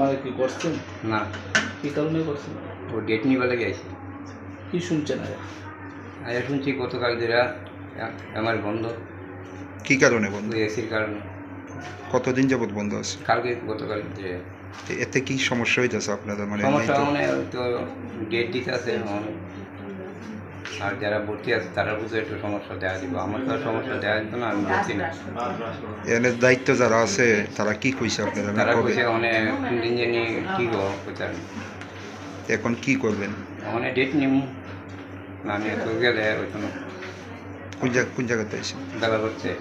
মানে কি করছেন? না, কী কারণে করছেন? ও ডেট নিয়ে লাগে গেছে। কি শুনছেন? আজ শুনছি গতকাল যেটা আমার বন্ধ, কি কারণে বন্ধ? ওই এসির কারণে। কতদিন যাবত বন্ধ আছে? কালকে গতকাল যে এতে কি সমস্যা হইতেছে আপনাদের? মানে সমস্যা মানে তো ডেট দিতে আছে, আর যারা ভর্তি আছে তারা বুঝে একটু সমস্যা দেওয়া দিব। আমার তো আর সমস্যা দেওয়া যেত না, আমি বলছি না। এর দায়িত্ব যারা আছে তারা কি কইছে আপনাদের? তারা কবে? কইছে অনেক কোন দিন জানি ঠিক কোথায় এখন কি করবেন? অনেক ডেট নিম না নিয়ে তো গেলে ওই কোনো কোন জায়গাতে আছে? বেলা করছে।